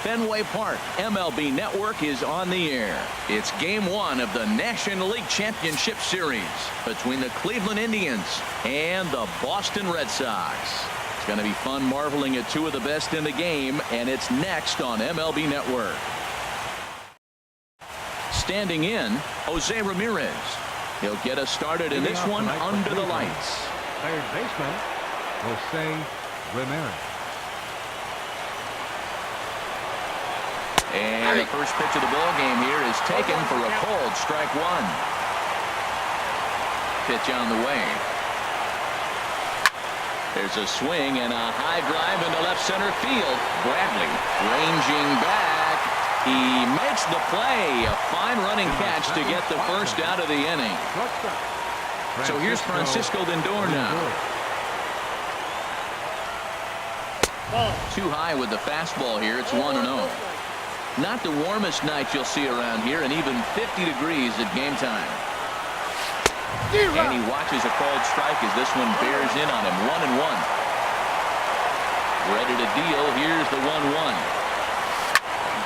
Fenway Park. MLB Network is on the air. It's Game 1 of the National League Championship Series between the Cleveland Indians and the Boston Red Sox. It's going to be fun marveling at two of the best in the game, and it's next on MLB Network. Standing in, Jose Ramirez. He'll get us started in this one under the lights. Third baseman, Jose Ramirez. And the first pitch of the ball game here is taken for a cold strike one. Pitch on the way. There's a swing and a high drive into left center field. Bradley ranging back. He makes the play. A fine running catch to get the first out of the inning. So here's Francisco Lindor now. Too high with the fastball here. It's 1-0. Not the warmest night you'll see around here, and even 50 degrees at game time. And he watches a called strike as this one bears in on him. 1-1. Ready to deal. Here's the 1-1.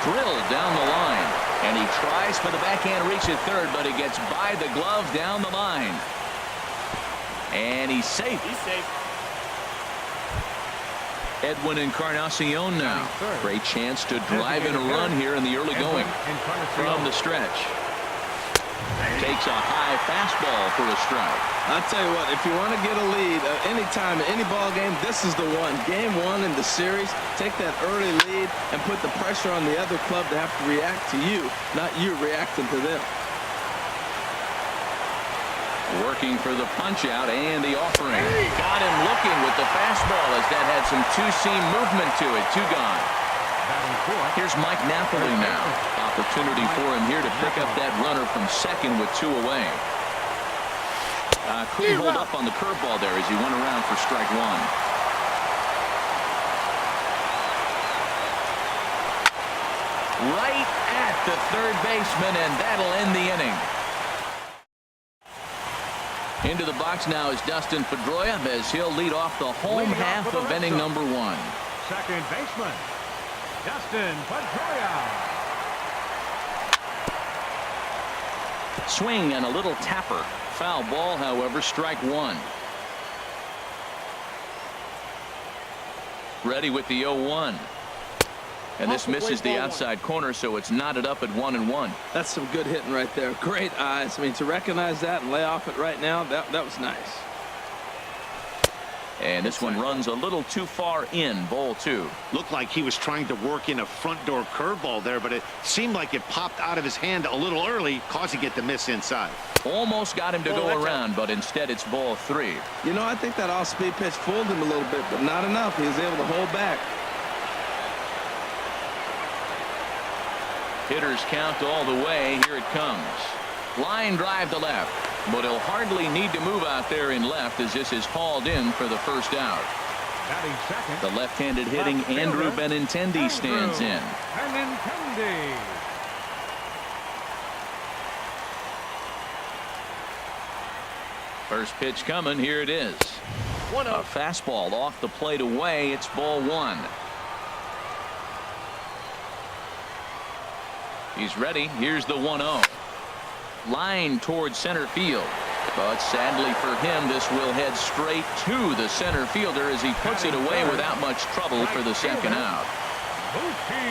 Drilled down the line, and he tries for the backhand reach at third, but it gets by the glove down the line. And he's safe. Edwin Encarnacion now. Great chance to drive in a run here in the early going. From the stretch. Takes a high fastball for a strike. I'll tell you what, if you want to get a lead anytime in any ball game, this is the one. Game 1 in the series, take that early lead and put the pressure on the other club to have to react to you, not you reacting to them. Working for the punch out and the offering. Got him looking with the fastball as that had some two-seam movement to it. 2 gone. Here's Mike Napoli now. Opportunity for him here to pick up that runner from second with 2 away. Couldn't hold up on the curveball there as he went around for strike 1. Right at the third baseman, and that'll end the inning. Into the box now is Dustin Pedroia as he'll lead off the home half of inning number 1. Second baseman, Dustin Pedroia. Swing and a little tapper. Foul ball, however, strike 1. Ready with the 0-1. And this misses the outside corner, so it's knotted up at 1-1. That's some good hitting right there. Great eyes. I mean, to recognize that and lay off it right now, that was nice. And this one runs a little too far in, ball 2. Looked like he was trying to work in a front door curveball there, but it seemed like it popped out of his hand a little early, causing it to miss inside. Almost got him to go around, but instead it's ball 3. You know, I think that off-speed pitch fooled him a little bit, but not enough. He was able to hold back. Hitters count all the way. Here it comes. Line drive to left, but he'll hardly need to move out there in left as this is hauled in for the first out. The left-handed hitting Andrew Benintendi stands in. Benintendi. First pitch coming. Here it is. A fastball off the plate away. It's ball 1. He's ready. Here's the 1-0. Line towards center field. But sadly for him, this will head straight to the center fielder as he puts it away without much trouble for the second out.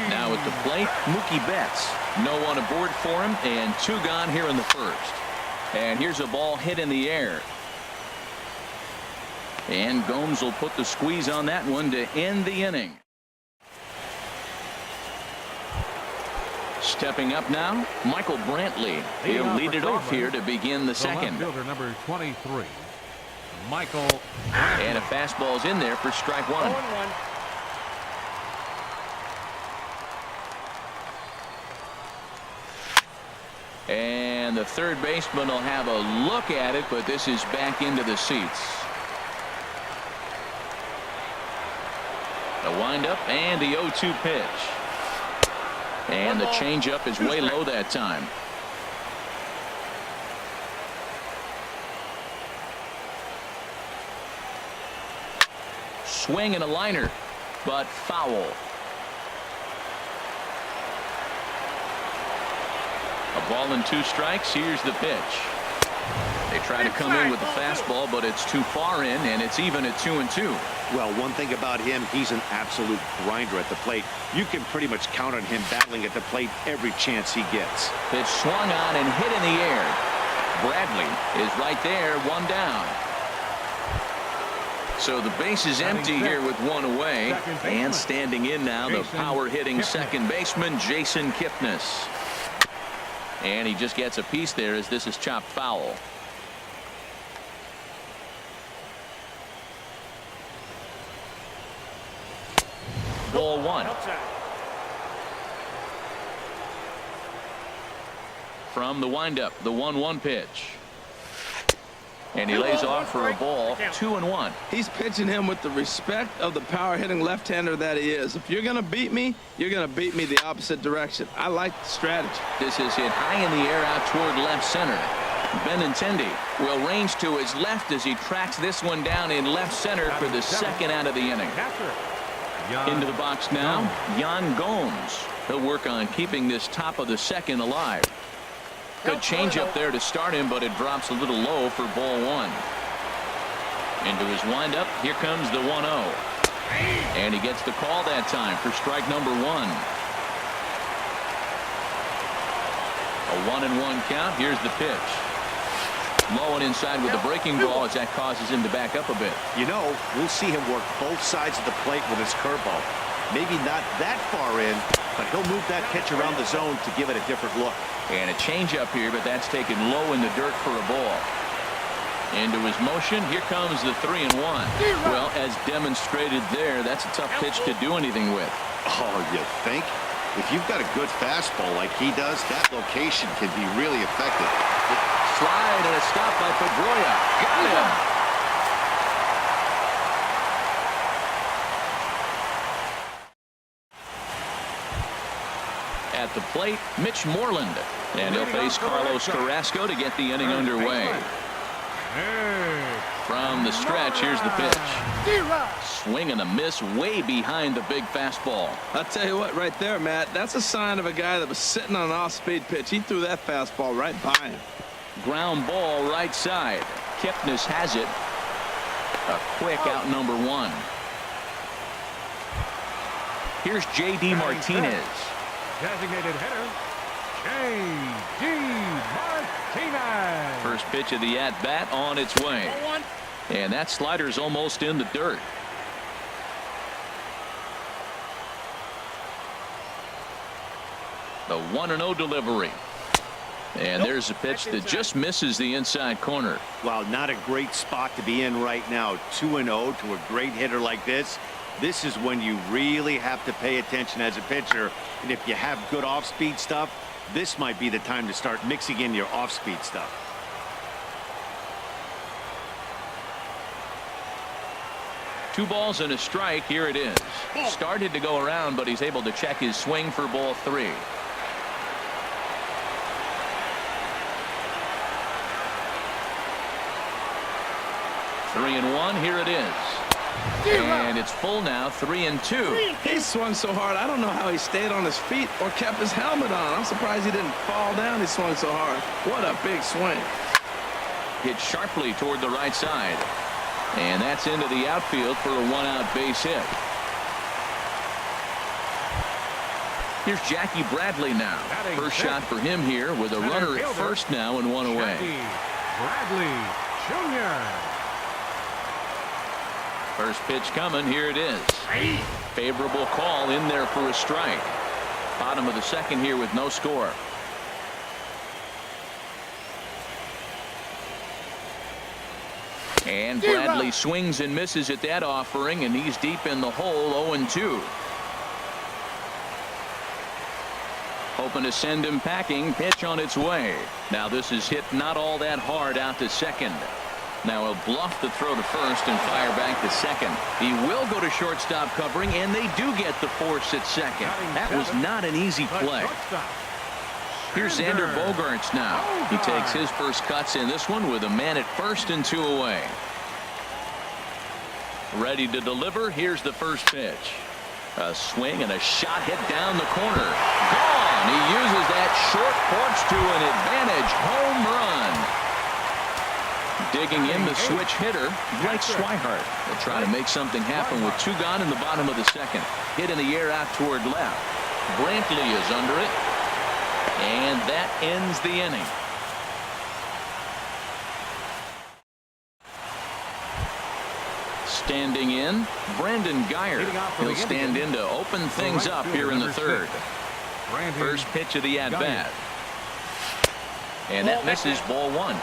Now at the plate, Mookie Betts. No one aboard for him, and 2 gone here in the first. And here's a ball hit in the air. And Gomes will put the squeeze on that one to end the inning. Stepping up now, Michael Brantley. He'll lead it off here to begin the second. Fielder number 23, Michael. And a fastball's in there for strike 1. 0-1. And the third baseman will have a look at it, but this is back into the seats. The windup and the 0-2 pitch. And the changeup is way low that time. Swing and a liner, but foul. A ball and 2 strikes. Here's the pitch. They try to come in with the fastball, but it's too far in, and it's even at 2-2. Well, one thing about him, he's an absolute grinder at the plate. You can pretty much count on him battling at the plate every chance he gets. Pitch swung on and hit in the air. Bradley is right there, 1 down. So the base is empty here with 1 away. And standing in now, the power-hitting second baseman, Jason Kipnis. And he just gets a piece there as this is chopped foul. Ball 1. From the windup, the 1-1 pitch. And he lays off for a ball, 2-1. He's pitching him with the respect of the power-hitting left-hander that he is. If you're going to beat me, you're going to beat me the opposite direction. I like the strategy. This is hit high in the air out toward left center. Benintendi will range to his left as he tracks this one down in left center for the second out of the inning. Into the box now, Yan Gomes. He'll work on keeping this top of the second alive. Good change up there to start him, but it drops a little low for ball 1. Into his windup, here comes the 1-0. And he gets the call that time for strike number 1. A 1-1 count. Here's the pitch. Low and inside with the breaking ball as that causes him to back up a bit. You know, we'll see him work both sides of the plate with his curveball. Maybe not that far in, but he'll move that pitch around the zone to give it a different look. And a changeup here, but that's taken low in the dirt for a ball. Into his motion, here comes the 3-1. Well, as demonstrated there, that's a tough pitch to do anything with. Oh, you think? If you've got a good fastball like he does, that location can be really effective. Slide and a stop by Pedroia. Got him. At the plate, Mitch Moreland. And he'll face Carlos Corrasco to get the inning underway. From the stretch, here's the pitch. Swing and a miss way behind the big fastball. I'll tell you what, right there, Matt, that's a sign of a guy that was sitting on an off-speed pitch. He threw that fastball right by him. Ground ball right side. Kipnis has it. A quick out number 1. Here's J.D. Martinez. Designated hitter, J.D. Martinez. First pitch of the at-bat on its way. And that slider's almost in the dirt. The 1-0 delivery. And there's a pitch that just misses the inside corner. Well, not a great spot to be in right now. 2-0 to a great hitter like this. This is when you really have to pay attention as a pitcher. And if you have good off-speed stuff, this might be the time to start mixing in your off-speed stuff. Two balls and a strike. Here it is. Started to go around, but he's able to check his swing for ball 3. Three and 1. Here it is. And it's full now, 3-2. He swung so hard, I don't know how he stayed on his feet or kept his helmet on. I'm surprised he didn't fall down. He swung so hard. What a big swing. Hit sharply toward the right side. And that's into the outfield for a 1-out base hit. Here's Jackie Bradley now. First shot for him here with a runner at first now and 1 away. Bradley Jr. First pitch coming. Here it is. Favorable call in there for a strike. Bottom of the second here with no score. And Bradley swings and misses at that offering, and he's deep in the hole, 0-2. Hoping to send him packing. Pitch on its way. Now this is hit not all that hard out to second. Now he'll bluff the throw to first and fire back to second. He will go to shortstop covering, and they do get the force at second. That was not an easy play. Here's Xander Bogaerts now. He takes his first cuts in this one with a man at first and 2 away. Ready to deliver. Here's the first pitch. A swing and a shot hit down the corner. Gone. And he uses that short porch to an advantage home run. Digging in the switch hitter, Blake Swihart. They'll try to make something happen with 2 gone in the bottom of the second. Hit in the air out toward left. Brantley is under it. And that ends the inning. Standing in, Brandon Guyer. He'll stand in to open things up here in the third. First pitch of the at-bat. And that misses, ball 1.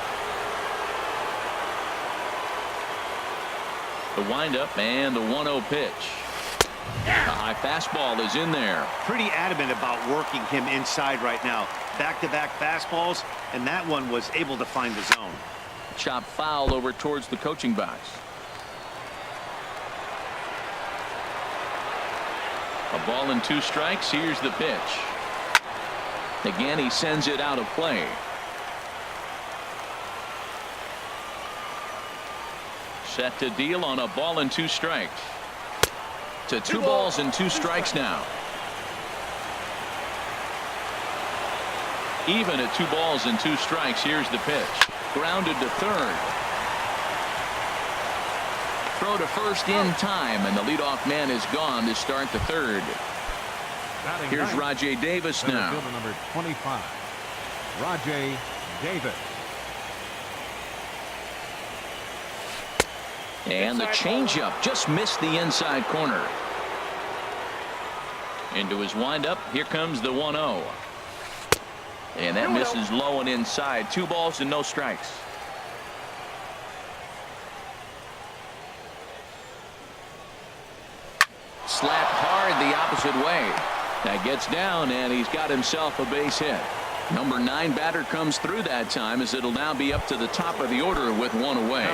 The windup and the 1-0 pitch. The high fastball is in there. Pretty adamant about working him inside right now. Back-to-back fastballs, and that one was able to find the zone. Chop foul over towards the coaching box. A ball and 2 strikes. Here's the pitch. Again, he sends it out of play. Set to deal on a ball and 2 strikes. To 2 balls and 2 strikes now. Even at 2 balls and 2 strikes. Here's the pitch. Grounded to third. Throw to first in time, and the leadoff man is gone to start the third. Here's Rajay Davis now. Number 25, Rajay Davis. And the changeup just missed the inside corner. Into his windup. Here comes the 1-0. And that misses low and inside. 2 balls and no strikes. Slapped hard the opposite way. That gets down, and he's got himself a base hit. Number 9 batter comes through that time, as it'll now be up to the top of the order with 1 away.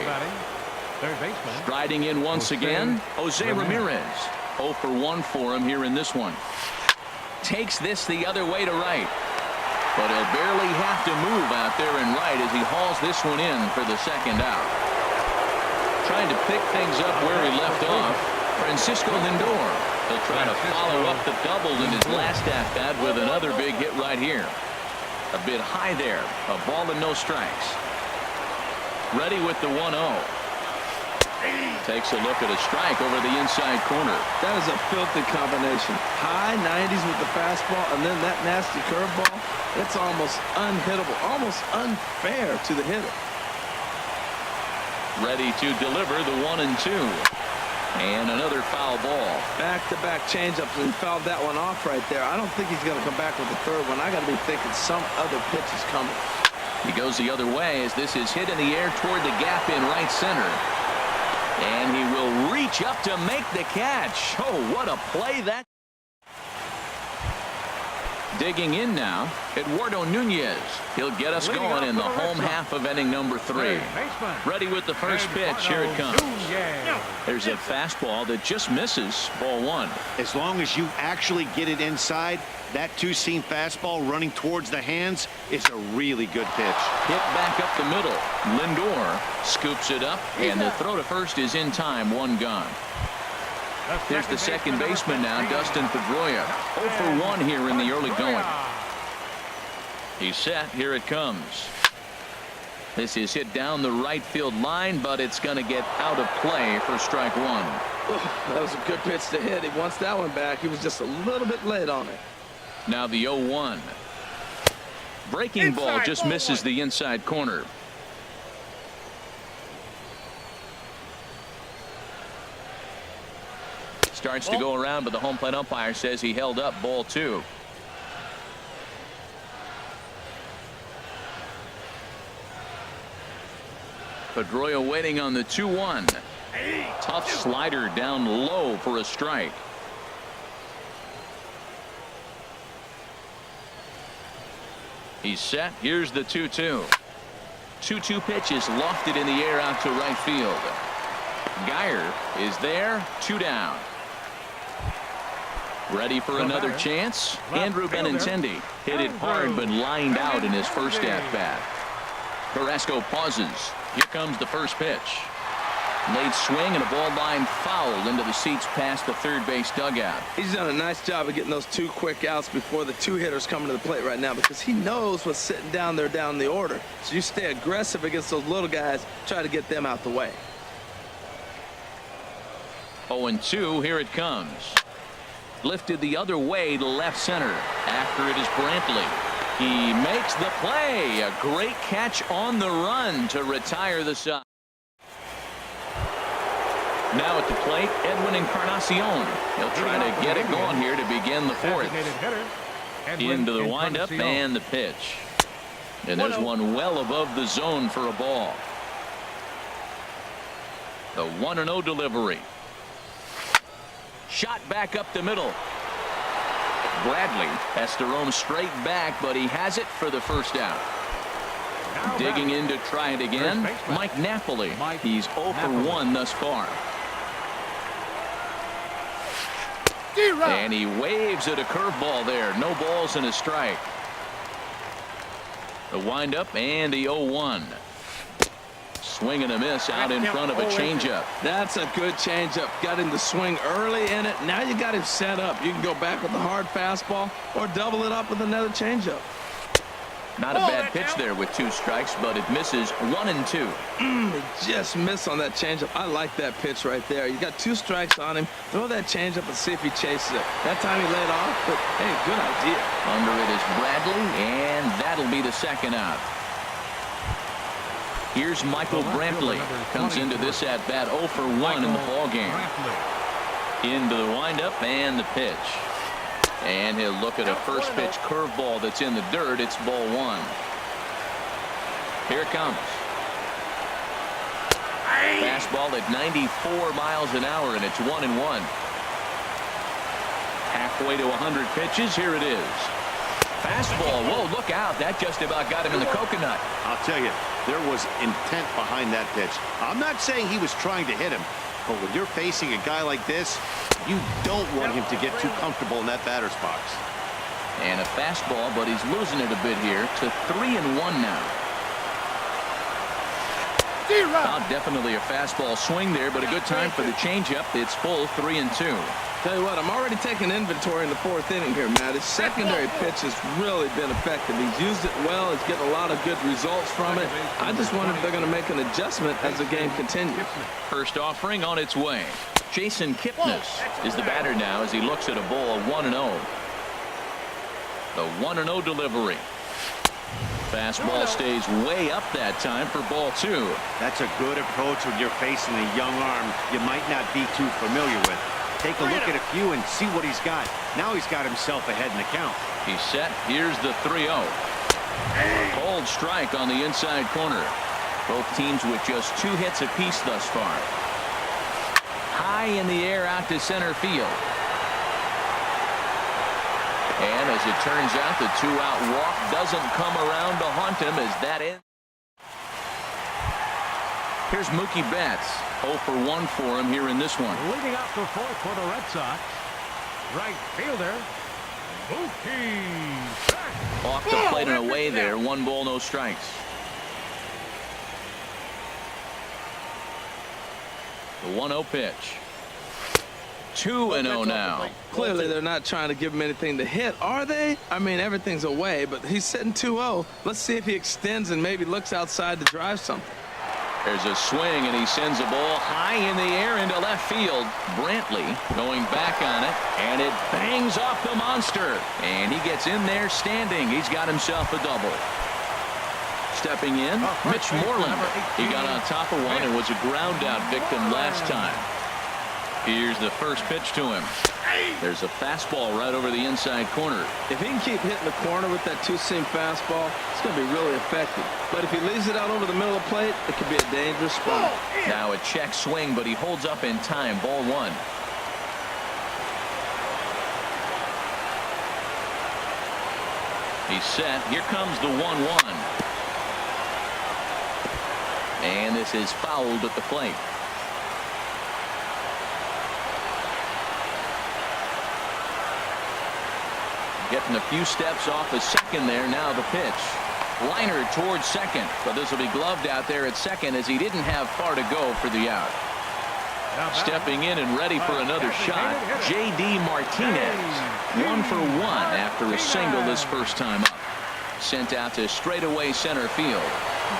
Third baseman. Striding in once again, Jose Ramirez. 0 for 1 for him here in this one. Takes this the other way to right. But he'll barely have to move out there in right as he hauls this one in for the second out. Trying to pick things up where he left off, Francisco Lindor. He'll try to follow up the double in his last at-bat with another big hit right here. A bit high there. A ball and no strikes. Ready with the 1-0. Takes a look at a strike over the inside corner. That is a filthy combination. High 90s with the fastball, and then that nasty curveball. It's almost unhittable, almost unfair to the hitter. Ready to deliver the 1-2. And another foul ball. Back-to-back changeups, and fouled that one off right there. I don't think he's going to come back with the third one. I got to be thinking some other pitch is coming. He goes the other way as this is hit in the air toward the gap in right center. And he will reach up to make the catch. Oh, what a play that. Digging in now, Eduardo Nunez. He'll get us going in the home half of inning number 3. Ready with the first pitch. Here it comes. There's a fastball that just misses, ball 1. As long as you actually get it inside, that 2-seam fastball running towards the hands is a really good pitch. Hit back up the middle. Lindor scoops it up, and the throw to first is in time. 1 gone. Here's the second baseman now, Dustin Pedroia. 0 for 1 here in the early going. He's set. Here it comes. This is hit down the right field line, but it's going to get out of play for strike 1. That was a good pitch to hit. He wants that one back. He was just a little bit late on it. Now the 0-1. Breaking ball just misses the inside corner. Starts to go around, but the home plate umpire says he held up, ball 2. Pedroia waiting on the 2-1. Tough slider down low for a strike. He's set. Here's the 2-2. 2-2 pitch is lofted in the air out to right field. Guyer is there. 2 down. Ready for another chance. Andrew Benintendi hit it hard but lined out in his first at-bat. Corrasco pauses. Here comes the first pitch. Late swing and a ball line foul into the seats past the third base dugout. He's done a nice job of getting those 2 quick outs before the 2 hitters coming to the plate right now, because he knows what's sitting down there down the order. So you stay aggressive against those little guys, try to get them out the way. 0-2, here it comes. Lifted the other way to left center. After it is Brantley. He makes the play. A great catch on the run to retire the side. Now at the plate, Edwin Encarnacion. He'll try to get it going here to begin the fourth. Into the windup and the pitch. And there's one well above the zone for a ball. The 1-0 delivery. Shot back up the middle. Bradley has to roam straight back, but he has it for the first out. Digging in to try it again, Mike Napoli. He's 0 for 1 thus far. And he waves at a curveball there. No balls and a strike. The windup and the 0-1. Swing and a miss out in front of a changeup. That's a good changeup. Got him to swing early in it. Now you got him set up. You can go back with the hard fastball or double it up with another changeup. Not a bad pitch there with 2 strikes, but it misses 1 and 2. He just missed on that changeup. I like that pitch right there. You got 2 strikes on him. Throw that changeup and see if he chases it. That time he laid off, but hey, good idea. Under it is Bradley, and that'll be the second out. Here's Michael Brantley. Comes into this at bat 0 for 1 in the ball game. Into the windup and the pitch. And he'll look at a first pitch curveball that's in the dirt. It's ball 1. Here it comes. Fastball at 94 miles an hour, and it's 1-1. Halfway to 100 pitches. Here it is. Fastball. Whoa, look out. That just about got him in the coconut. I'll tell you, there was intent behind that pitch. I'm not saying he was trying to hit him, but when you're facing a guy like this, you don't want him to get too comfortable in that batter's box. And a fastball, but he's losing it a bit here to 3-1 now. Definitely a fastball swing there, but a good time for the changeup. It's full 3-2. Tell you what, I'm already taking inventory in the 4th inning here, Matt. His secondary pitch has really been effective. He's used it well. He's getting a lot of good results from it. I just wonder if they're going to make an adjustment as the game continues. First offering on its way. Jason Kipnis is the batter now as he looks at a ball 1-0. The 1-0 delivery. Fastball stays way up that time for ball 2. That's a good approach when you're facing a young arm you might not be too familiar with. Take a look at a few and see what he's got. Now he's got himself ahead in the count. He's set. Here's the 3-0. Cold strike on the inside corner. Both teams with just 2 hits apiece thus far. High in the air out to center field. And as it turns out, the 2-out walk doesn't come around to haunt him as that ends. Here's Mookie Betts. 0 for 1 for him here in this one. Leading off the 4th for the Red Sox, right fielder, Mookie Betts. Off the plate and away there. 1 ball, no strikes. The 1-0 pitch. 2-0 now. Clearly, they're not trying to give him anything to hit, are they? I mean, everything's away, but he's sitting 2-0. Let's see if he extends and maybe looks outside to drive something. There's a swing, and he sends a ball high in the air into left field. Brantley going back on it, and it bangs off the monster. And he gets in there standing. He's got himself a double. Stepping in, Mitch Moreland. He got on top of one and was a ground-out victim last time. Here's the first pitch to him. There's a fastball right over the inside corner. If he can keep hitting the corner with that 2-seam fastball, it's going to be really effective. But if he leaves it out over the middle of the plate, it could be a dangerous spot. Now a check swing, but he holds up in time. Ball 1. He's set. Here comes the 1-1. And this is fouled at the plate. Getting a few steps off the second there. Now the pitch. Liner towards second, but this will be gloved out there at second as he didn't have far to go for the out. Stepping in and ready for another shot, J.D. Martinez. 1 for 1 after a single this first time up. Sent out to straightaway center field.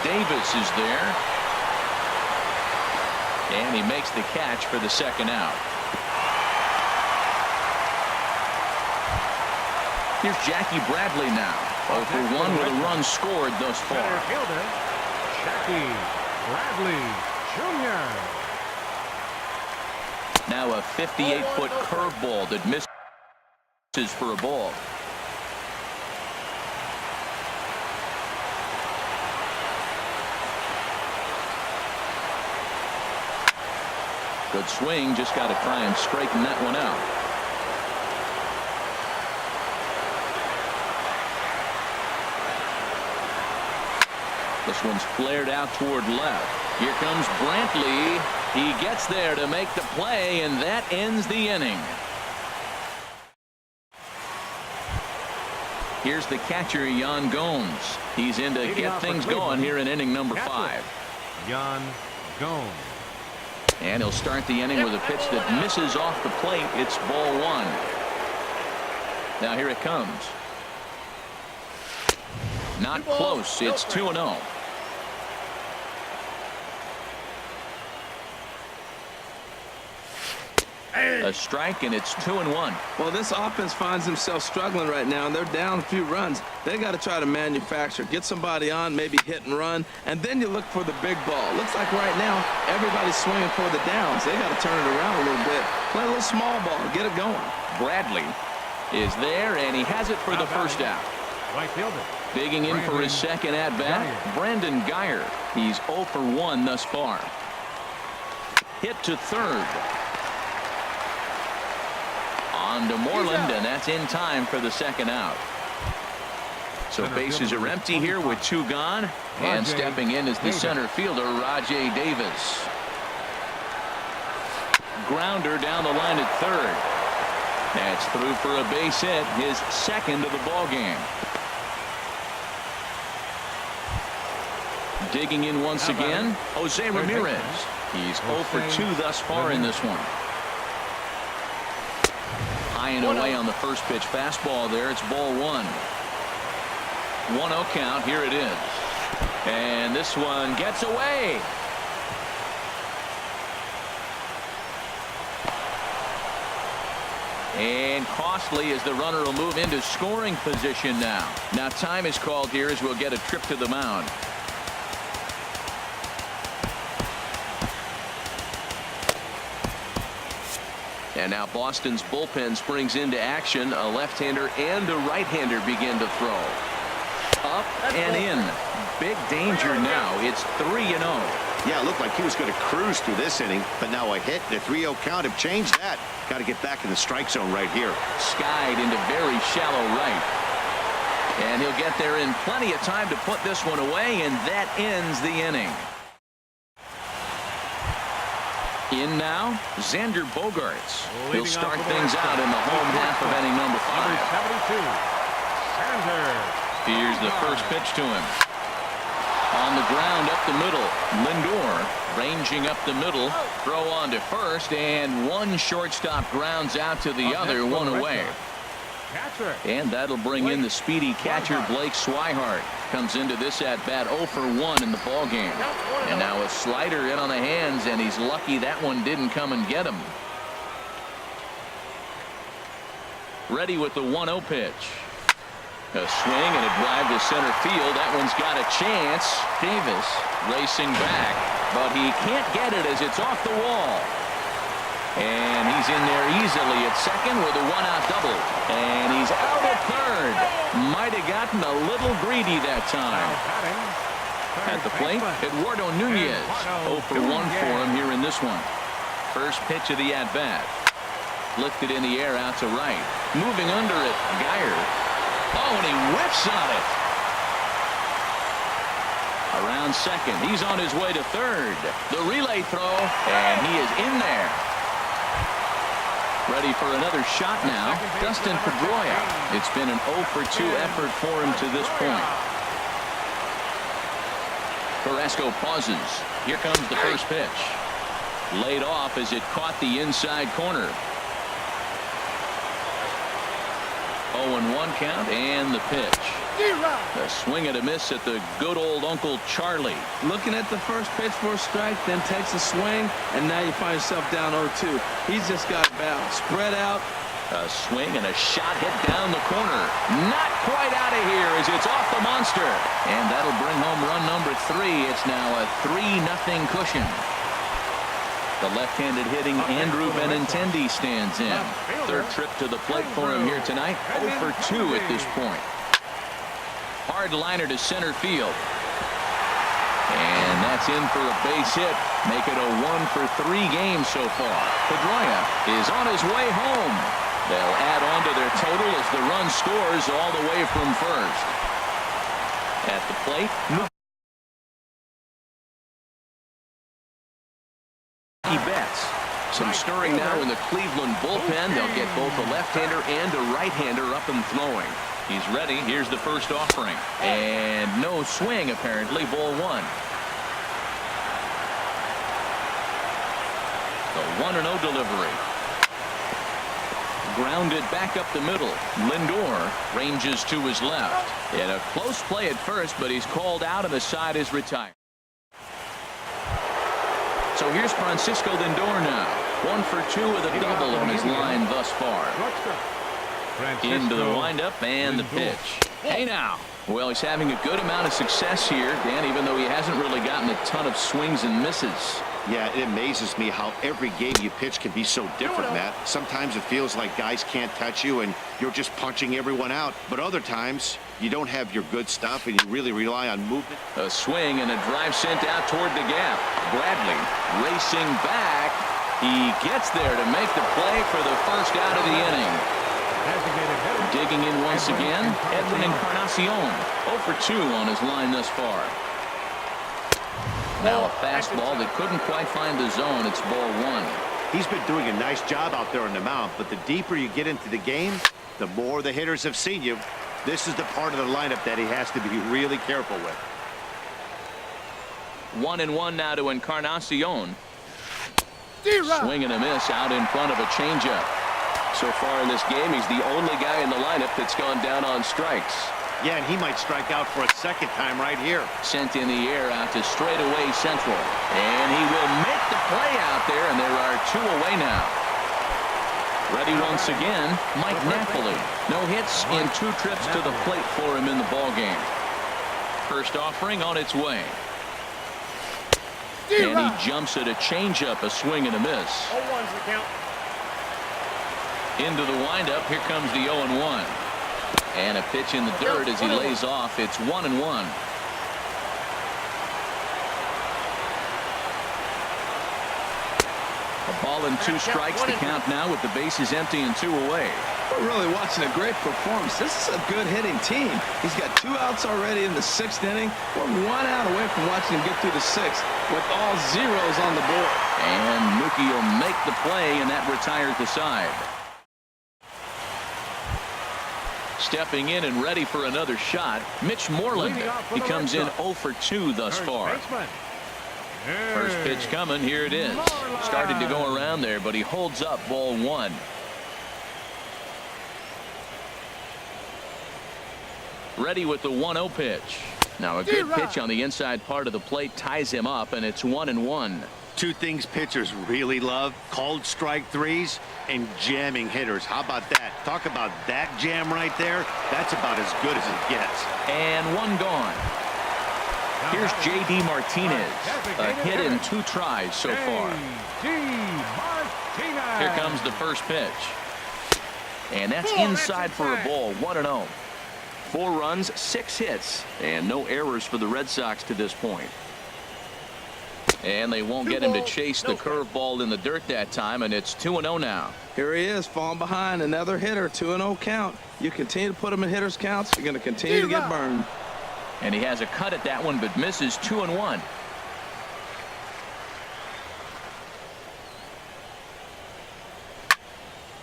Davis is there. And he makes the catch for the second out. Here's Jackie Bradley now. 0 for 1 with a run scored thus far. Center fielder, Jackie Bradley Jr. Now a 58-foot curveball that misses for a ball. Good swing, just got to try and straighten that one out. This one's flared out toward left. Here comes Brantley. He gets there to make the play, and that ends the inning. Here's the catcher, Yan Gomes. He's in to get things going here in inning number 5. Yan Gomes. And he'll start the inning with a pitch that misses off the plate. It's ball 1. Now here it comes. Not close. It's 2-0. A strike, and it's 2-1. Well, this offense finds themselves struggling right now, and they're down a few runs. They got to try to manufacture, get somebody on, maybe hit and run, and then you look for the big ball. Looks like right now everybody's swinging for the downs. They got to turn it around a little bit, play a little small ball, get it going. Bradley is there, and he has it for the first out. Right fielder. Digging in for his second at-bat, Brandon Geyer. He's 0 for 1 thus far. Hit to third. On to Moreland, and that's in time for the second out. So bases are empty here with 2 gone. And stepping in is the center fielder, Rajay Davis. Grounder down the line at third. That's through for a base hit, his second of the ball game. Digging in once again, Jose Ramirez. He's 0 for 2 thus far in this one. High and away on the first pitch fastball there. It's ball 1. 1-0 count. Here it is. And this one gets away. And costly as the runner will move into scoring position now. Now time is called here as we'll get a trip to the mound. And now Boston's bullpen springs into action. A left-hander and a right-hander begin to throw. Up and in. Big danger now. It's 3-0. Yeah, it looked like he was going to cruise through this inning, but now a hit and a 3-0 count have changed that. Got to get back in the strike zone right here. Skied into very shallow right. And he'll get there in plenty of time to put this one away, and that ends the inning. In now, Xander Bogaerts. He'll start things out in the home half of inning number 5. Here's the first pitch to him. On the ground up the middle. Lindor ranging up the middle. Throw on to first, and one shortstop grounds out to the other, one away. And that'll bring in the speedy catcher Blake Swihart. Comes into this at bat 0 for 1 in the ball game. And now a slider in on the hands, and he's lucky that one didn't come and get him. Ready with the 1-0 pitch. A swing and a drive to center field. That one's got a chance. Davis racing back, but he can't get it as it's off the wall. And he's in there easily at second with a 1-out double. And he's out at third. Might have gotten a little greedy that time. At the plate, Eduardo Nunez. 0 for 1 for him here in this one. First pitch of the at-bat. Lifted in the air out to right. Moving under it, Geyer. Oh, and he whiffs on it. Around second. He's on his way to third. The relay throw, and he is in there. Ready for another shot now, Dustin Pedroia. It's been an 0 for 2 effort for him to this point. Corrasco pauses. Here comes the first pitch. Laid off as it caught the inside corner. 0-1 count and the pitch. A swing and a miss at the good old Uncle Charlie. Looking at the first pitch for a strike, then takes a swing, and now you find yourself down 0-2. He's just got balance. Spread out. A swing and a shot hit down the corner. Not quite out of here as it's off the monster. And that'll bring home run number 3. It's now a 3-0 cushion. The left-handed hitting Andrew Benintendi stands in. Third trip to the plate for him here tonight. 0 for 2 at this point. Hard liner to center field. And that's in for a base hit. Make it a 1 for 3 games so far. Pedroia is on his way home. They'll add on to their total as the run scores all the way from first. At the plate, Mookie Betts. Some stirring now in the Cleveland bullpen. They'll get both a left-hander and a right-hander up and throwing. He's ready. Here's the first offering. And no swing, apparently. Ball 1. The 1-0 delivery. Grounded back up the middle. Lindor ranges to his left. In a close play at first, but he's called out and the side is retired. So here's Francisco Lindor now. 1 for 2 with a double on his line thus far. Into the windup and the pitch. Hey now. Well, he's having a good amount of success here, Dan, even though he hasn't really gotten a ton of swings and misses. Yeah, it amazes me how every game you pitch can be so different, Matt. Sometimes it feels like guys can't touch you and you're just punching everyone out. But other times, you don't have your good stuff and you really rely on movement. A swing and a drive sent out toward the gap. Bradley racing back. He gets there to make the play for the first out of the inning. Digging in once again, Edwin Encarnacion. 0 for 2 on his line thus far. Now a fastball that couldn't quite find the zone. It's ball 1. He's been doing a nice job out there on the mound, but the deeper you get into the game, the more the hitters have seen you. This is the part of the lineup that he has to be really careful with. 1-1 now to Encarnacion. Swing and a miss out in front of a changeup. So far in this game, he's the only guy in the lineup that's gone down on strikes. Yeah, and he might strike out for a second time right here. Sent in the air out to straightaway central. And he will make the play out there, and there are 2 away now. Ready once again, Mike Napoli. No hits in 2 trips to the plate for him in the ballgame. First offering on its way. And he jumps at a changeup, a swing and a miss. 0-1's the count. Into the windup. Here comes the 0-1. And a pitch in the dirt as he lays off. It's 1-1. A ball and 2 strikes to count now with the bases empty and 2 away. We're really watching a great performance. This is a good hitting team. He's got 2 outs already in the 6th inning. We're 1 out away from watching him get through the 6th with all zeros on the board. And Mookie will make the play, and that retires the side. Stepping in and ready for another shot, Mitch Moreland. He comes in 0 for 2 thus far. First pitch coming. Here it is. Started to go around there, but he holds up ball 1. Ready with the 1-0 pitch. Now a good pitch on the inside part of the plate ties him up, and it's 1-1. 2 things pitchers really love: called strike threes and jamming hitters. How about that? Talk about that jam right there. That's about as good as it gets. And 1 gone. Here's J.D. Martinez. A hit in 2 tries so far. Here comes the first pitch. And that's inside for a ball. 1-0. 4 runs, 6 hits, and no errors for the Red Sox to this point. And they won't get him to chase the curveball in the dirt that time, and it's 2-0 now. Here he is, falling behind. Another hitter, 2-0 count. You continue to put him in hitters counts, you're going to continue to get burned. And he has a cut at that one, but misses. 2-1.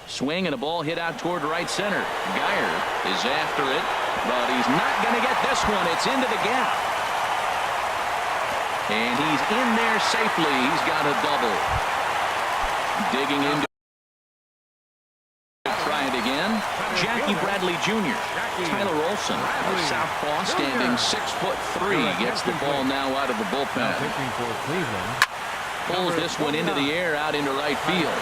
Swing and a ball hit out toward right center. Geyer is after it, but he's not going to get this one. It's into the gap. And he's in there safely. He's got a double. Digging into. Try it again. Jackie Bradley Jr. Tyler Olson, a southpaw, standing 6'3", gets the ball now out of the bullpen. Pulls this one into the air out into right field.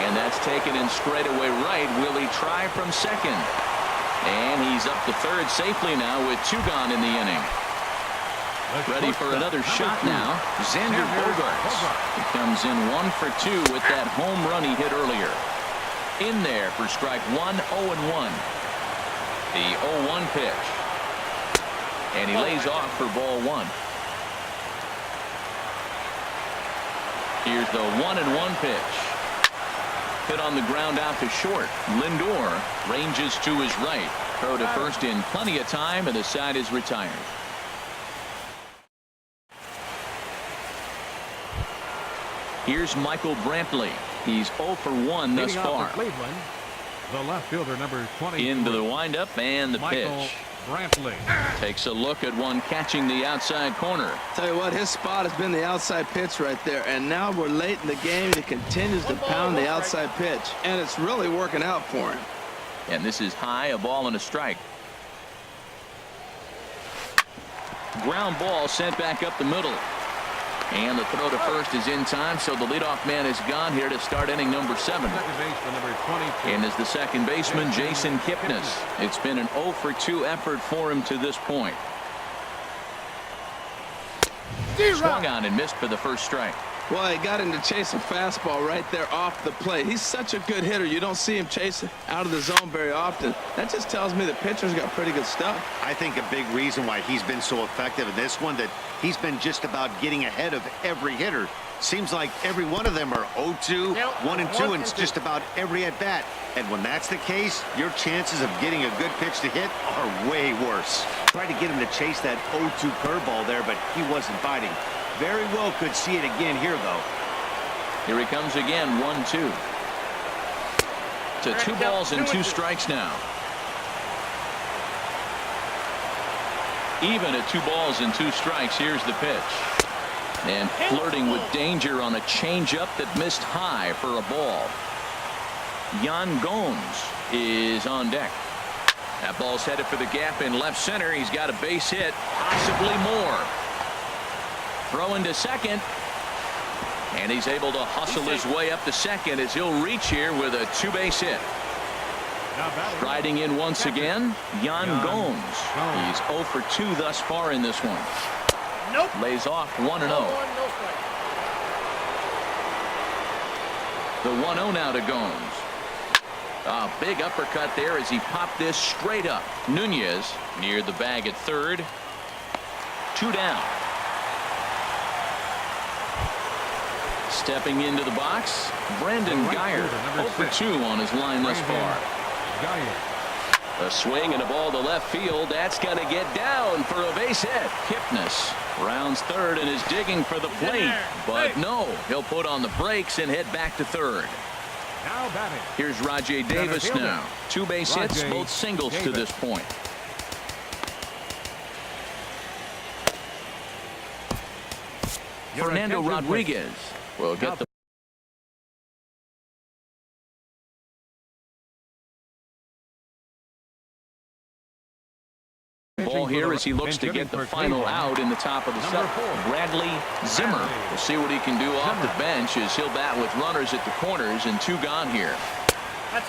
And that's taken in straightaway right. Will he try from second? And he's up to third safely now with 2 gone in the inning. Ready for another shot now. Xander Bogaerts. He comes in 1 for 2 with that home run he hit earlier. In there for strike 1, 0-1. The 0-1 pitch. And he lays off for ball 1. Here's the 1-1 pitch. Hit on the ground out to short. Lindor ranges to his right. Throw to first in plenty of time, and the side is retired. Here's Michael Brantley. He's 0 for 1 thus far. Cleveland, the left fielder, number 20. Into the windup and the Michael pitch. Brantley Takes a look at one catching the outside corner. Tell you what, his spot has been the outside pitch right there, and now we're late in the game. He continues to pound the outside pitch, and it's really working out for him. And this is high, a ball and a strike. Ground ball sent back up the middle. And the throw to first is in time, so the leadoff man is gone here to start inning number 7. And as the second baseman, Jason Kipnis. It's been an 0 for 2 effort for him to this point. Swung on and missed for the first strike. Well, he got him to chase a fastball right there off the plate. He's such a good hitter. You don't see him chase it out of the zone very often. That just tells me the pitcher's got pretty good stuff. I think a big reason why he's been so effective in this one, that he's been just about getting ahead of every hitter. Seems like every one of them are 0-2, 1-2, and it's just about every at-bat. And when that's the case, your chances of getting a good pitch to hit are way worse. Tried to get him to chase that 0-2 curveball there, but he wasn't biting. Very well could see it again here, though. Here he comes again, 1-2. To 2 balls and 2 strikes now. Even at 2 balls and 2 strikes, here's the pitch. And flirting with danger on a changeup that missed high for a ball. Yan Gomes is on deck. That ball's headed for the gap in left center. He's got a base hit, possibly more. Throw into second. And he's able to hustle his way up to second as he'll reach here with a 2-base hit. Riding in once again, Yan Gomes. He's 0 for 2 thus far in this one. Lays off 1-0. The 1-0 now to Gomes. A big uppercut there as he popped this straight up. Nunez near the bag at third. 2 down. Stepping into the box, Brandon Guyer, 0 for 2 on his line thus far. A swing and a ball to left field. That's going to get down for a base hit. Kipnis rounds third and is digging for the plate. But no, he'll put on the brakes and head back to third. Here's Rajai Davis now. 2 base hits, both singles to this point. Fernando Rodriguez will get the ball here as he looks to get the final out in the top of the 7th. Bradley Zimmer will see what he can do off the bench as he'll bat with runners at the corners and 2 gone here.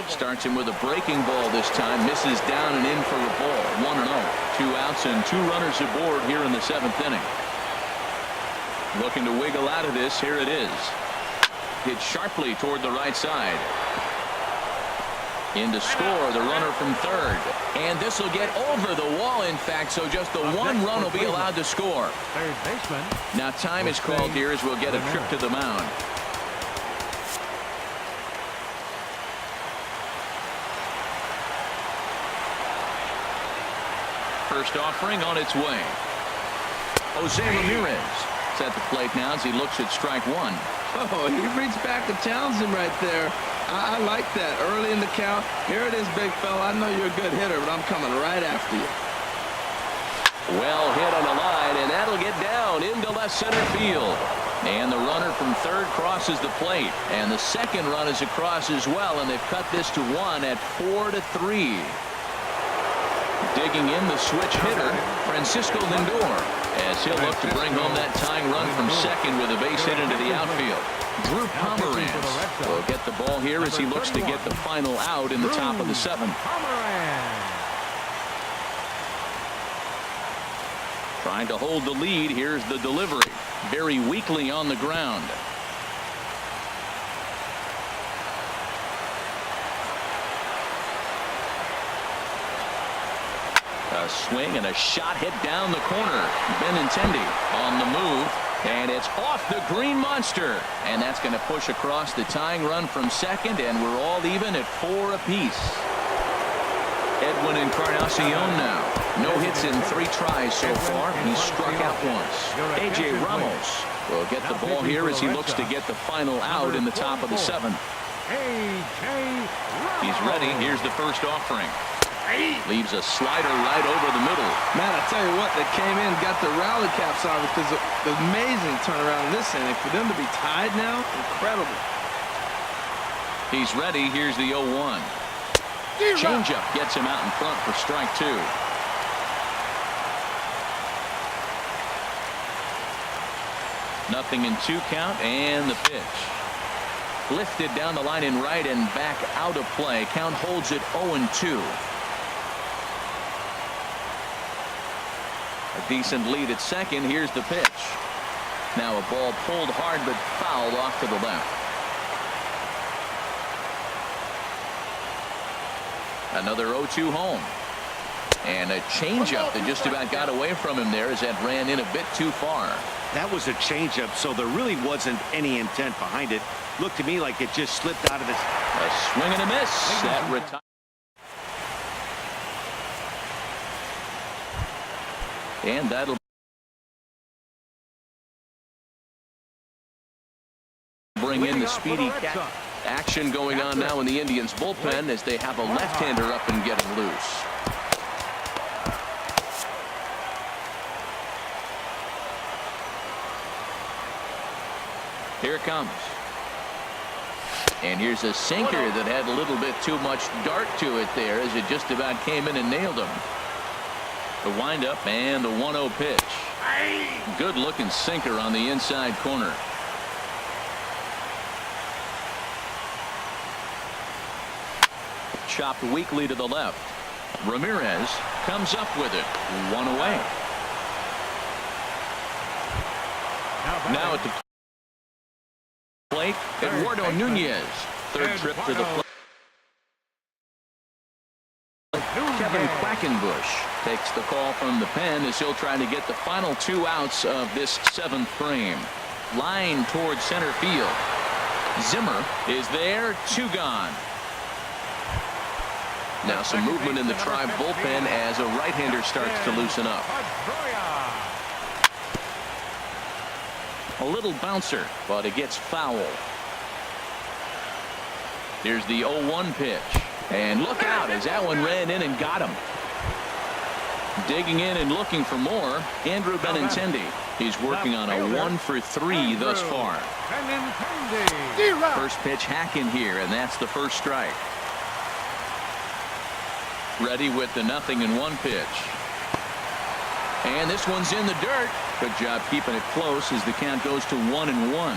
Starts him with a breaking ball this time, misses down and in for a ball. 1-0. 2 outs and 2 runners aboard here in the 7th inning. Looking to wiggle out of this. Here it is. Hit sharply toward the right side. In to score, the runner from third. And this will get over the wall, in fact, so just the 1 run will be allowed to score. Third baseman. Now time is called here as we'll get a trip to the mound. First offering on its way. Jose Ramirez is at the plate now as he looks at strike 1. Oh, he reached back to Townsend right there. I like that. Early in the count. Here it is, big fella. I know you're a good hitter, but I'm coming right after you. Well hit on the line, and that'll get down into left center field. And the runner from third crosses the plate. And the second run is across as well, and they've cut this to 1 at 4-3. Digging in the switch hitter, Francisco Lindor, as he'll look to bring home that tying run from second with a base hit into the outfield. Drew Pomeranz will get the ball here as he looks to get the final out in the top of the 7th. Trying to hold the lead. Here's the delivery. Very weakly on the ground. A swing and a shot hit down the corner. Benintendi on the move, and it's off the green monster, and that's going to push across the tying run from second, and we're all even at 4 apiece. Edwin Encarnacion now. No hits in 3 tries so far. He struck out once. A.J. Ramos will get the ball here as he looks to get the final out in the top of the 7th. He's ready. Here's the first offering. Leaves a slider right over the middle. Man, I tell you what, they came in, got the rally caps on because the amazing turnaround in this inning. For them to be tied now, incredible. He's ready. Here's the 0-1. Changeup gets him out in front for strike 2. Nothing in 2 count, and the pitch. Lifted down the line in right and back out of play. Count holds it 0-2. A decent lead at second. Here's the pitch. Now a ball pulled hard but fouled off to the left. Another 0-2 home. And a changeup that just about got away from him there as that ran in a bit too far. That was a changeup, so there really wasn't any intent behind it. Looked to me like it just slipped out of his. A swing and a miss. That retires. And that'll bring in the speedy cat. Action going on now in the Indians bullpen as they have a left-hander up and getting loose. Here it comes. And here's a sinker that had a little bit too much dart to it there as it just about came in and nailed him. The windup and the 1-0 pitch. Good looking sinker on the inside corner. Chopped weakly to the left. Ramirez comes up with it. 1 away. Now at the plate, Eduardo Nunez. Third trip to the plate. Kevin Quackenbush takes the call from the pen as he'll try to get the final 2 outs of this 7th frame. Line towards center field. Zimmer is there. 2 gone. Now some movement in the Tribe bullpen as a right-hander starts to loosen up. A little bouncer, but it gets foul. Here's the 0-1 pitch. And look out as that one ran in and got him. Digging in and looking for more, Andrew Benintendi. He's working on a 1 for 3 thus far. First pitch hack in here, and that's the first strike. Ready with the 0-1 pitch. And this one's in the dirt. Good job keeping it close as the count goes to 1-1.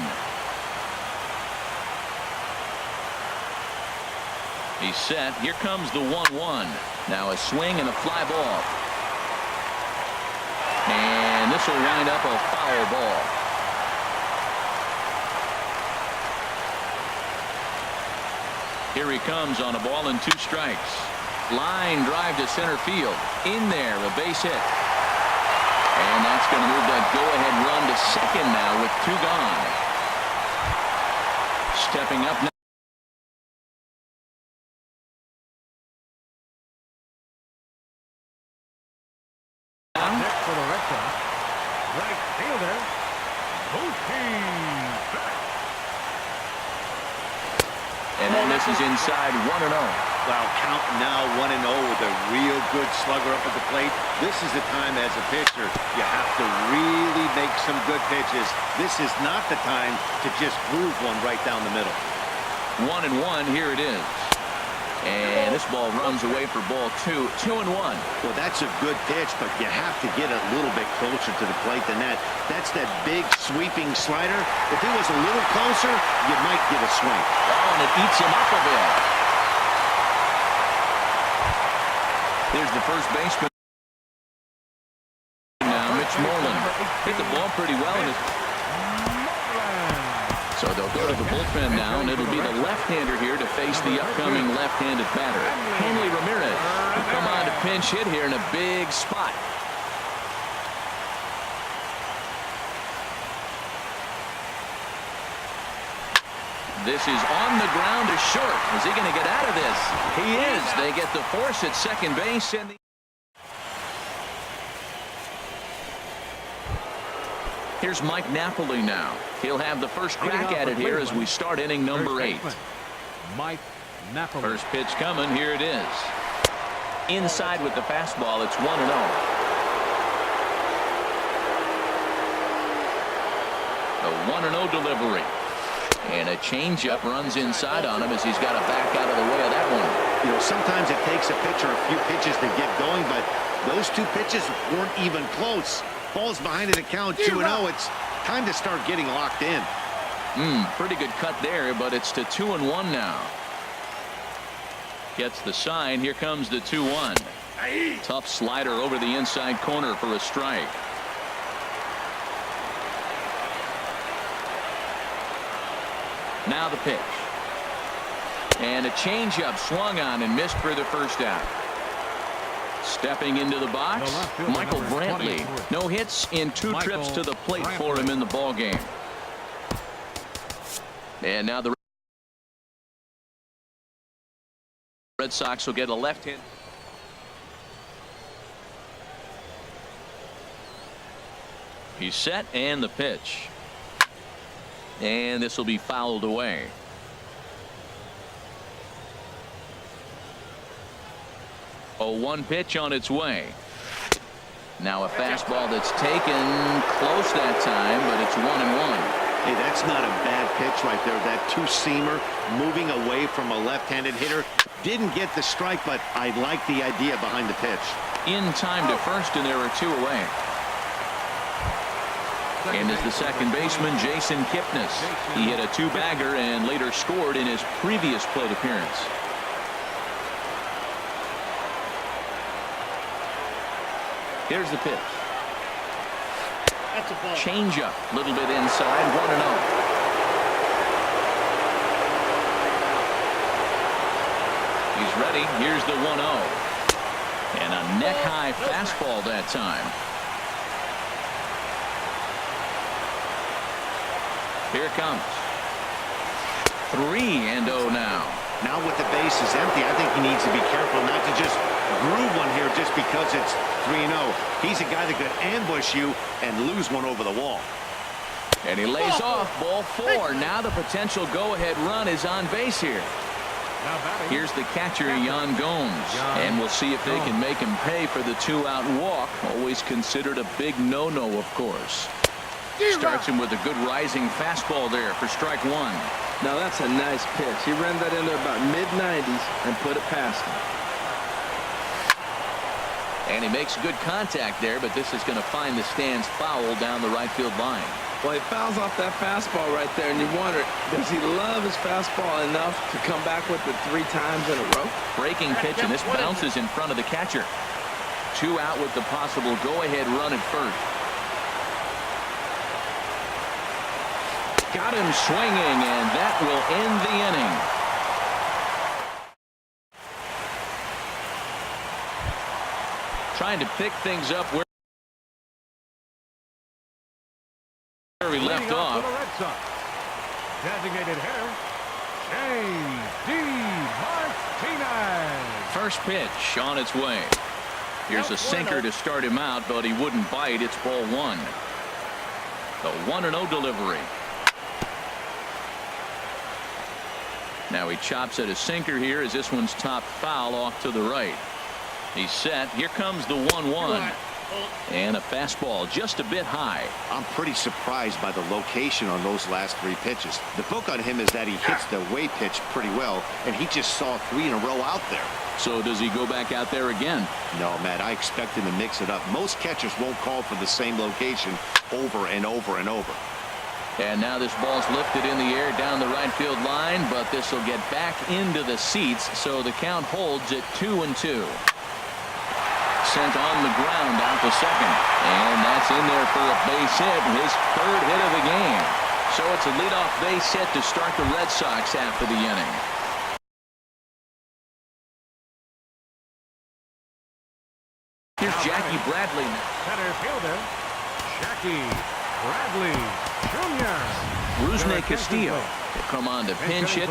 He's set. Here comes the 1-1. Now a swing and a fly ball. And this will wind up a foul ball. Here he comes on a ball and 2 strikes. Line drive to center field. In there, a base hit. And that's going to move that go-ahead run to second now with 2 gone. Stepping up now. Next for the Red Sox, right fielder, And then this is inside 1-0. Well, count now 1-0 with a real good slugger up at the plate. This is the time as a pitcher you have to really make some good pitches. This is not the time to just groove one right down the middle. 1-1, here it is. And this ball runs away for ball 2. 2-1. Well, that's a good pitch, but you have to get a little bit closer to the plate than that. That's that big sweeping slider. If it was a little closer, you might get a swing. Oh, and it eats him up a bit. There's the first baseman. Now, Mitch Moreland hit the ball pretty well in his... So they'll go to the bullpen now, and it'll be the left-hander here to face the upcoming left-handed batter. Hanley Ramirez will come on to pinch hit here in a big spot. This is on the ground to short. Is he going to get out of this? He is. They get the force at second base, and the... Here's Mike Napoli now. He'll have the first crack at it here as we start inning number 8. Mike Napoli. First pitch coming. Here it is. Inside with the fastball. It's 1-0. The 1-0 delivery. And a changeup runs inside on him as he's got to back out of the way of that one. You know, sometimes it takes a pitcher a few pitches to get going, but those 2 pitches weren't even close. Ball's behind in the count, 2-0. It's time to start getting locked in. Pretty good cut there, but it's to 2-1 now. Gets the sign. Here comes the 2-1. Tough slider over the inside corner for a strike. Now the pitch. And a changeup swung on and missed for the first out. Stepping into the box, Michael Brantley. No hits in 2 trips to the plate for him in the ball game. And now the Red Sox will get a left hand. He's set, and the pitch. And this will be fouled away. A 1 pitch on its way. Now a fastball that's taken close that time, but it's 1-1. Hey, that's not a bad pitch right there. That 2-seamer moving away from a left-handed hitter. Didn't get the strike, but I like the idea behind the pitch. In time to first, and there are 2 away. And is the second baseman, Jason Kipnis. He hit a 2-bagger and later scored in his previous plate appearance. Here's the pitch. That's a ball. Change up, little bit inside, 1-0. He's ready. Here's the 1-0. And a neck-high fastball that time. Here it comes. 3-0 now. Now with the base is empty, I think he needs to be careful not to just groove one here just because it's 3-0. He's a guy that could ambush you and lose one over the wall. And he lays off ball 4. Now the potential go-ahead run is on base here. Here's the catcher, Yan Gomes. And we'll see if they can make him pay for the 2-out walk. Always considered a big no-no, of course. Starts him with a good rising fastball there for strike 1. Now that's a nice pitch. He ran that into about mid-90s and put it past him. And he makes good contact there, but this is going to find the stands foul down the right field line. Well, he fouls off that fastball right there, and you wonder, does he love his fastball enough to come back with it 3 times in a row? Breaking pitch, and this bounces in front of the catcher. 2 out with the possible go-ahead run at first. Got him swinging, and that will end the inning. Trying to pick things up where we left off. Designated hitter, J.D. Martinez. First pitch on its way. Here's a sinker to start him out, but he wouldn't bite. It's ball 1. The 1-0 delivery. Now he chops at a sinker here as this one's top foul off to the right. He's set. Here comes the 1-1. And a fastball just a bit high. I'm pretty surprised by the location on those last 3 pitches. The book on him is that he hits the way pitch pretty well, and he just saw 3 in a row out there. So does he go back out there again? No, Matt, I expect him to mix it up. Most catchers won't call for the same location over and over and over. And now this ball's lifted in the air down the right field line, but this will get back into the seats, so the count holds at 2-2. Sent on the ground out to second, and that's in there for a base hit, his 3rd hit of the game. So it's a leadoff base hit to start the Red Sox after the inning. Here's Jackie Bradley. Center fielder, Jackie Bradley Jr. Brusne Castillo will come on to pinch hit.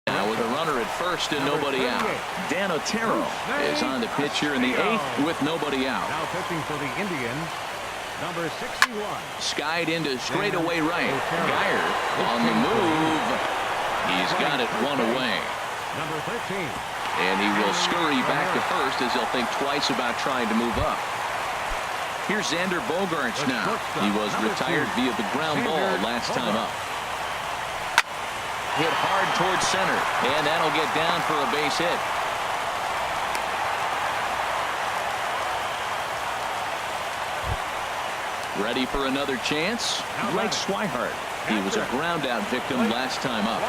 Now with a runner at first and nobody out. Dan Otero is on the pitch here in the 8th with nobody out. Now pitching for the Indians, number 61. Skied into straightaway right. Geyer on the move. He's got it 1 away. Number 13. And he will scurry back to first as he'll think twice about trying to move up. Here's Xander Bogaerts now. He was retired via the ground ball last time up. Hit hard towards center, and that'll get down for a base hit. Ready for another chance? Blake Swihart. He was a ground out victim last time up.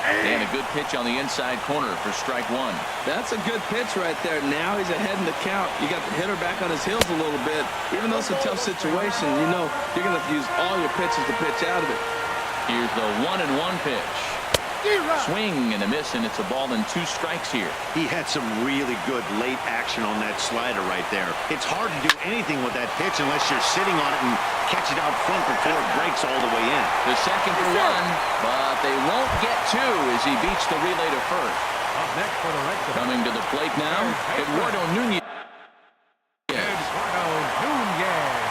And a good pitch on the inside corner for strike 1. That's a good pitch right there. Now he's ahead in the count. You got the hitter back on his heels a little bit. Even though it's a tough situation, you know you're going to have to use all your pitches to pitch out of it. Here's the 1-1 pitch. Swing and a miss, and it's a ball and 2 strikes here. He had some really good late action on that slider right there. It's hard to do anything with that pitch unless you're sitting on it and catch it out front before it breaks all the way in. The second for 1, but they won't get 2 as he beats the relay to first. Up next for the Red Sox. Coming to the plate now, Eduardo Nunez. Eduardo Nunez.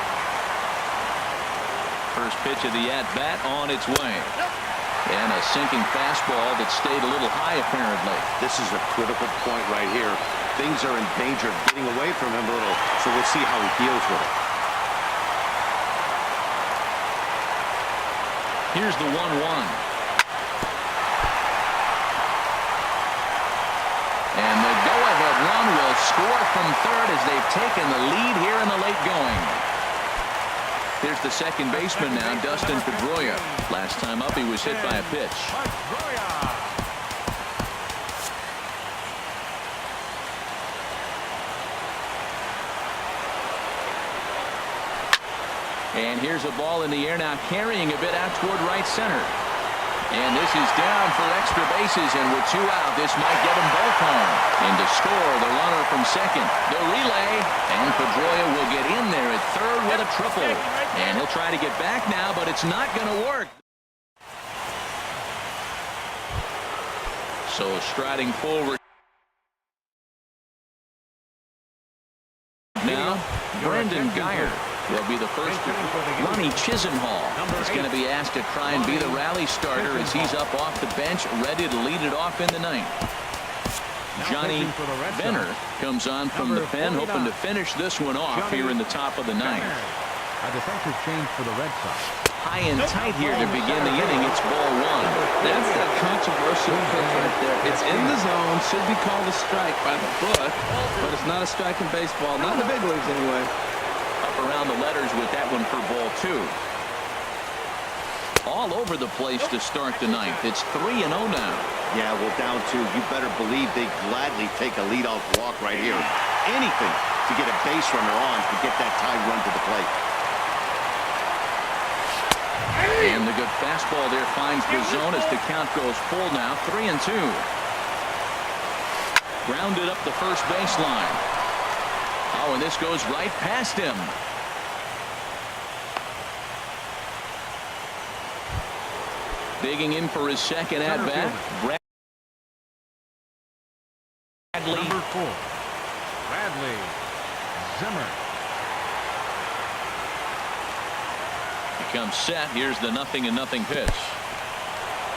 First pitch of the at-bat on its way. And a sinking fastball that stayed a little high, apparently. This is a critical point right here. Things are in danger of getting away from him a little, so we'll see how he deals with it. Here's the 1-1. And the go-ahead run will score from third as they've taken the lead here in the late going. Here's the second baseman now, Dustin Pedroia. Last time up, he was hit by a pitch. And here's a ball in the air now, carrying a bit out toward right center. And this is down for extra bases, and with 2 out, this might get them both home. And to score, the runner from second. The relay, and Pedroia will get in there at third with a triple. And he'll try to get back now, but it's not going to work. So striding forward. Now, Brendan Geyer will be the first. Ronnie Chisenhall is going to be asked to try and be the rally starter as he's up off the bench, ready to lead it off in the 9th. Johnny Benner comes on from the pen, hoping to finish this one off here in the top of the 9th. A defensive change for the Red Sox. High and tight here to begin the inning. It's ball 1. That's that controversial pitch right there. It's in the zone, should be called a strike by the book, but it's not a strike in baseball. Not in the big leagues anyway. Up around the letters with that one for ball 2. All over the place to start the 9th. It's 3-0 now. Yeah, well, down 2. You better believe they gladly take a leadoff walk right here. Anything to get a base runner on to get that tie run to the plate. And the good fastball there finds the zone as the count goes full now. 3-2. Grounded up the first baseline. Oh, and this goes right past him. Digging in for his second at-bat. Bradley. Number 4. Bradley Zimmer. comes set. Here's the 0-0 pitch.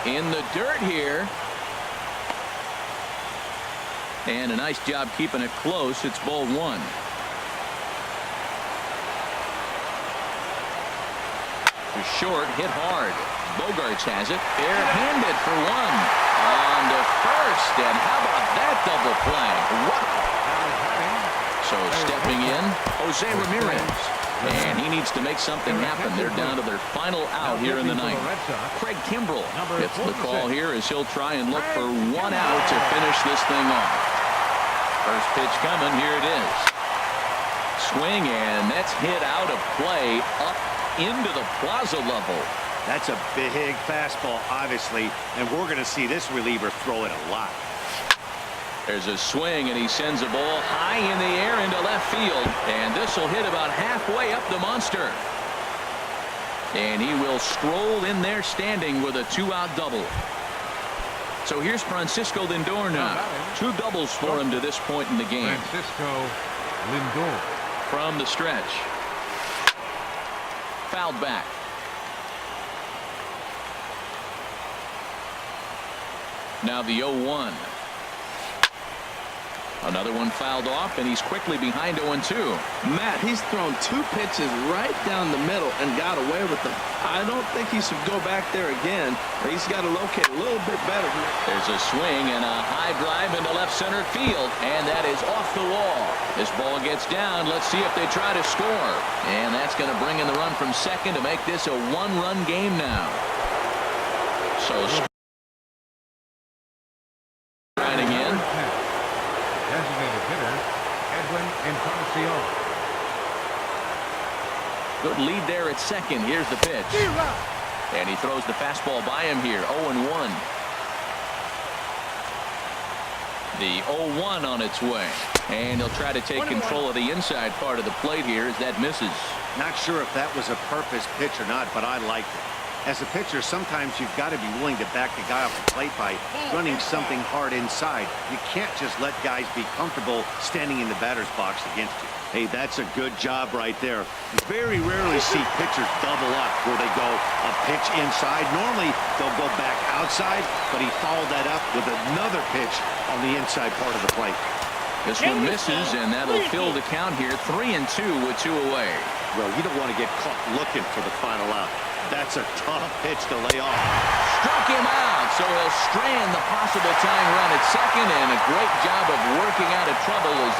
In the dirt here. And a nice job keeping it close. It's ball 1. To short, hit hard. Bogarts has it. Bare-handed for 1. On to first. And how about that double play? Wow. So stepping in, Jose Ramirez. And he needs to make something happen. They're down to their final out here in the ninth. Craig Kimbrell gets the call here as he'll try and look for 1 out to finish this thing off. First pitch coming. Here it is. Swing, and that's hit out of play up into the plaza level. That's a big fastball, obviously, and we're going to see this reliever throw it a lot. There's a swing, and he sends a ball high in the air into left field, and this will hit about halfway up the monster. And he will stroll in there standing with a 2-out double. So here's Francisco Lindor now. 2 doubles for him to this point in the game. Francisco Lindor. From the stretch. Fouled back. Now the 0-1. Another one fouled off, and he's quickly behind 0-2. Matt, he's thrown 2 pitches right down the middle and got away with them. I don't think he should go back there again. He's got to locate a little bit better. There's a swing and a high drive into left center field, and that is off the wall. This ball gets down. Let's see if they try to score. And that's going to bring in the run from second to make this a 1-run game now. So riding in. Designated hitter, Edwin Encarnacion. Good lead there at second. Here's the pitch. And he throws the fastball by him here. 0-1. The 0-1 on its way. And he'll try to take control of the inside part of the plate here as that misses. Not sure if that was a purpose pitch or not, but I liked it. As a pitcher, sometimes you've got to be willing to back the guy off the plate by running something hard inside. You can't just let guys be comfortable standing in the batter's box against you. Hey, that's a good job right there. Very rarely see pitchers double up where they go a pitch inside. Normally, they'll go back outside, but he followed that up with another pitch on the inside part of the plate. This one misses, and that'll fill the count here. 3-2 with 2 away. Well, you don't want to get caught looking for the final out. That's a tough pitch to lay off. Struck him out, so he'll strand the possible tying run at second, and a great job of working out of trouble as this